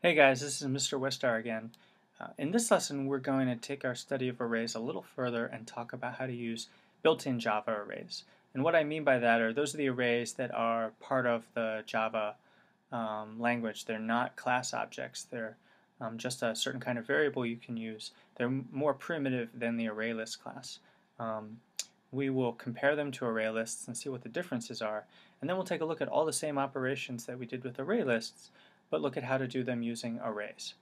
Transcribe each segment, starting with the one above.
Hey guys, this is Mr. Westar again. In this lesson, we're going to take our study of arrays a little further and talk about how to use built-in Java arrays. And what I mean by that are those are the arrays that are part of the Java language. They're not class objects. They're just a certain kind of variable you can use. They're more primitive than the ArrayList class. Um, we will compare them to ArrayLists and see what the differences are. And then we'll take a look at all the same operations that we did with ArrayLists, but look at how to do them using arrays.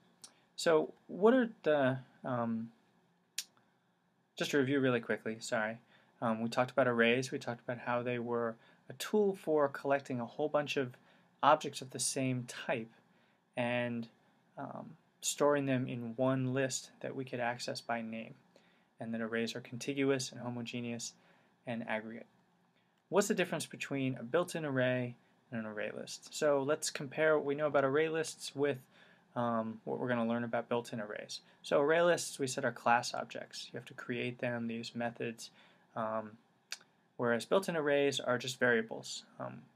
So what are the, just to review really quickly, sorry. We talked about arrays, we talked about how they were a tool for collecting a whole bunch of objects of the same type and storing them in one list that we could access by name, and that arrays are contiguous and homogeneous and aggregate. What's the difference between a built-in array and an array list? So let's compare what we know about array lists with what we're going to learn about built-in arrays. So array lists, we said, are class objects. You have to create them, they use methods, whereas built-in arrays are just variables.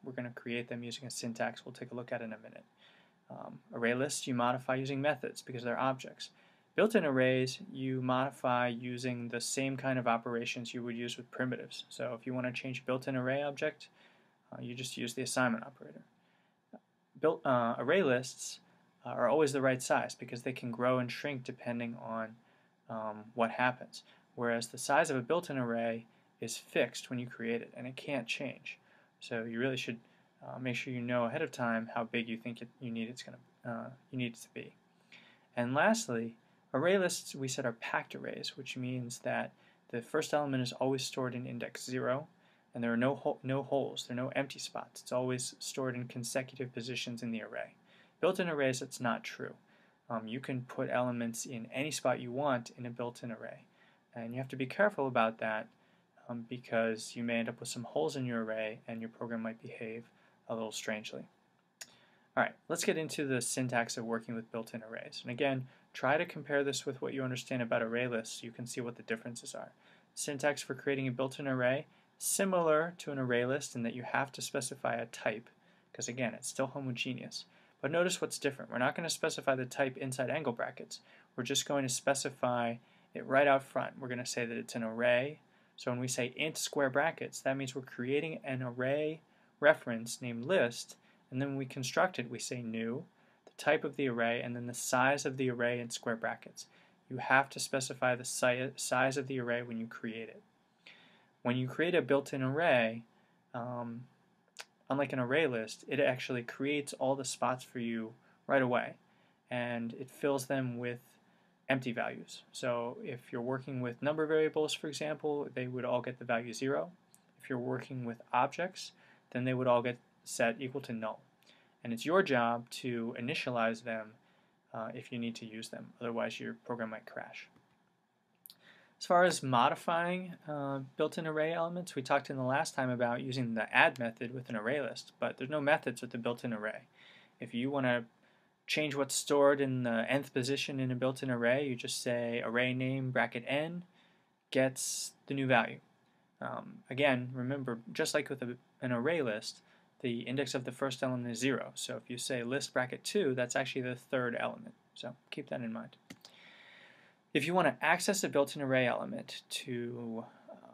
We're going to create them using a syntax we'll take a look at in a minute. Array lists you modify using methods because they're objects. Built-in arrays you modify using the same kind of operations you would use with primitives. So if you want to change a built-in array object, you just use the assignment operator. Array lists are always the right size because they can grow and shrink depending on what happens, whereas the size of a built-in array is fixed when you create it and it can't change. So you really should make sure you know ahead of time how big you think you need it to be. And lastly, array lists we said are packed arrays, which means that the first element is always stored in index 0, and there are no holes, there are no empty spots. It's always stored in consecutive positions in the array. Built-in arrays, that's not true. You can put elements in any spot you want in a built-in array, and you have to be careful about that because you may end up with some holes in your array and your program might behave a little strangely. Alright, let's get into the syntax of working with built-in arrays. And again, try to compare this with what you understand about array lists so you can see what the differences are. Syntax for creating a built-in array, similar to an array list in that you have to specify a type, because again, it's still homogeneous. But notice what's different. We're not going to specify the type inside angle brackets. We're just going to specify it right out front. We're going to say that it's an array. So when we say int square brackets, that means we're creating an array reference named list, and then when we construct it, we say new, the type of the array, and then the size of the array in square brackets. You have to specify the size of the array when you create it. When you create a built-in array, unlike an array list, it actually creates all the spots for you right away, and it fills them with empty values. So if you're working with number variables, for example, they would all get the value 0. If you're working with objects, then they would all get set equal to null. And it's your job to initialize them if you need to use them. Otherwise, your program might crash. As far as modifying built-in array elements, we talked in the last time about using the add method with an array list, but there's no methods with the built-in array. If you want to change what's stored in the nth position in a built-in array, you just say array name bracket n gets the new value. Again, remember, just like with an array list, the index of the first element is 0. So if you say list bracket 2, that's actually the third element. So keep that in mind. If you want to access a built-in array element to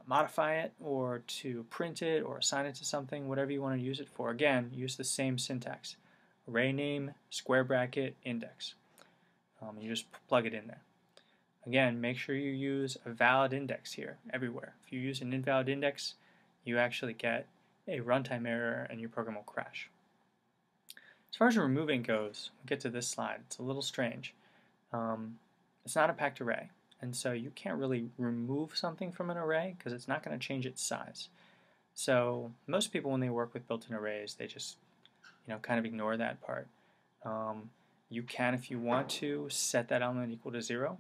modify it or to print it or assign it to something, whatever you want to use it for, again, use the same syntax. Array name, square bracket, index. You just plug it in there. Again, make sure you use a valid index here everywhere. If you use an invalid index, you actually get a runtime error and your program will crash. As far as removing goes, we'll get to this slide. It's a little strange. It's not a packed array, and so you can't really remove something from an array because it's not going to change its size. So most people, when they work with built-in arrays, they just kind of ignore that part. You can, if you want to, set that element equal to 0,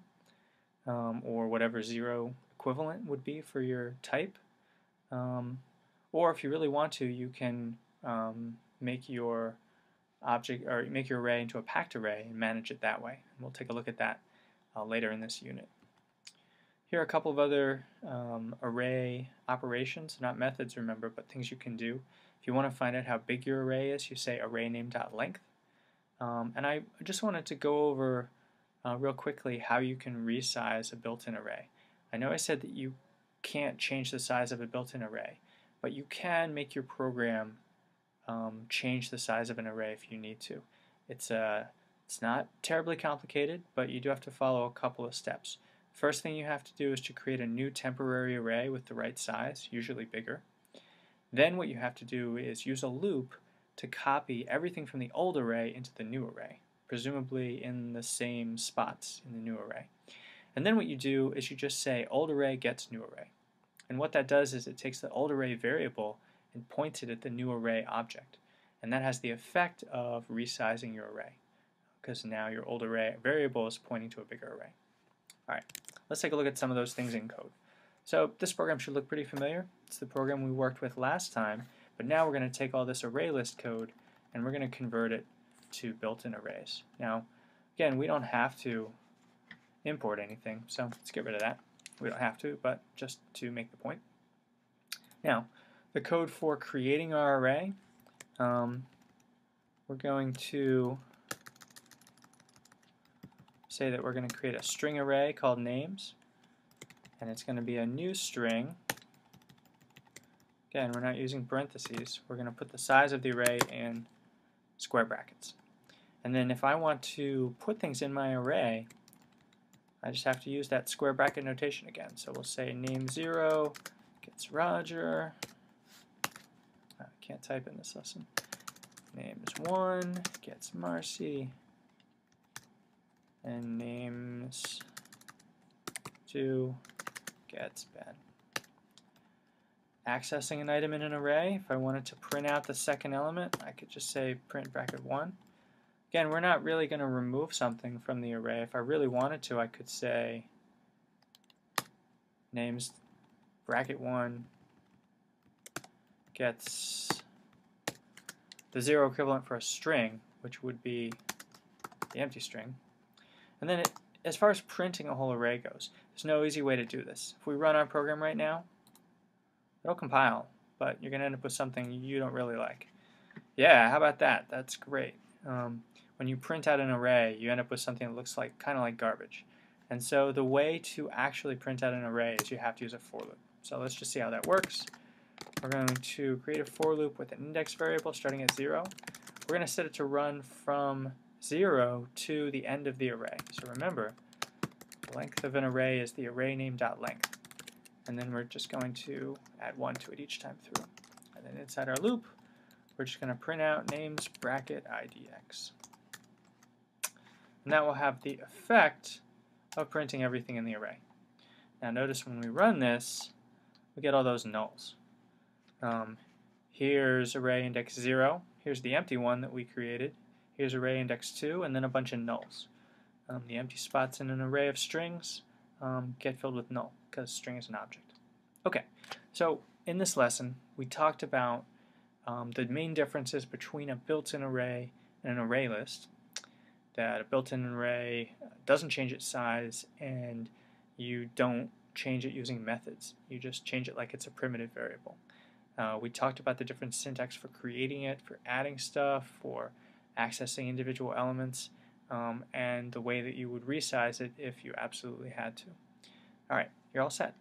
or whatever 0 equivalent would be for your type. Or if you really want to, you can make your object or make your array into a packed array and manage it that way. And we'll take a look at that later in this unit. Here are a couple of other array operations, not methods, remember, but things you can do. If you want to find out how big your array is, you say array name.length. And I just wanted to go over real quickly how you can resize a built-in array. I know I said that you can't change the size of a built-in array, but you can make your program change the size of an array if you need to. It's not terribly complicated, but you do have to follow a couple of steps. First thing you have to do is to create a new temporary array with the right size, usually bigger. Then what you have to do is use a loop to copy everything from the old array into the new array, presumably in the same spots in the new array. And then what you do is you just say old array gets new array. And what that does is it takes the old array variable and points it at the new array object. And that has the effect of resizing your array, because now your old array variable is pointing to a bigger array. Alright, let's take a look at some of those things in code. So this program should look pretty familiar. It's the program we worked with last time, but now we're going to take all this array list code and we're going to convert it to built-in arrays. Now, again, we don't have to import anything, so let's get rid of that. We don't have to, but just to make the point. Now, the code for creating our array, we're going to say that we're going to create a string array called names, and it's going to be a new string. Again, we're not using parentheses. We're going to put the size of the array in square brackets. And then if I want to put things in my array, I just have to use that square bracket notation again. So we'll say name0 gets Roger. I can't type in this lesson. Names1 gets Marcy. And names2 gets Ben. Accessing an item in an array, if I wanted to print out the second element, I could just say print bracket 1. Again, we're not really going to remove something from the array. If I really wanted to, I could say names bracket 1 gets the 0 equivalent for a string, which would be the empty string. And then as far as printing a whole array goes, there's no easy way to do this. If we run our program right now, it'll compile, but you're going to end up with something you don't really like. Yeah, how about that? That's great. When you print out an array, you end up with something that looks like kind of like garbage. And so the way to actually print out an array is you have to use a for loop. So let's just see how that works. We're going to create a for loop with an index variable starting at 0. We're going to set it to run from 0 to the end of the array. So remember, the length of an array is the array name.length. And then we're just going to add 1 to it each time through. And then inside our loop, we're just going to print out names bracket idx. And that will have the effect of printing everything in the array. Now notice when we run this, we get all those nulls. Here's array index 0. Here's the empty one that we created. Here's array index 2, and then a bunch of nulls. The empty spots in an array of strings get filled with null, because string is an object. Okay, so in this lesson, we talked about the main differences between a built-in array and an array list. That a built-in array doesn't change its size, and you don't change it using methods. You just change it like it's a primitive variable. We talked about the different syntax for creating it, for adding stuff, for accessing individual elements, and the way that you would resize it if you absolutely had to. Alright, you're all set.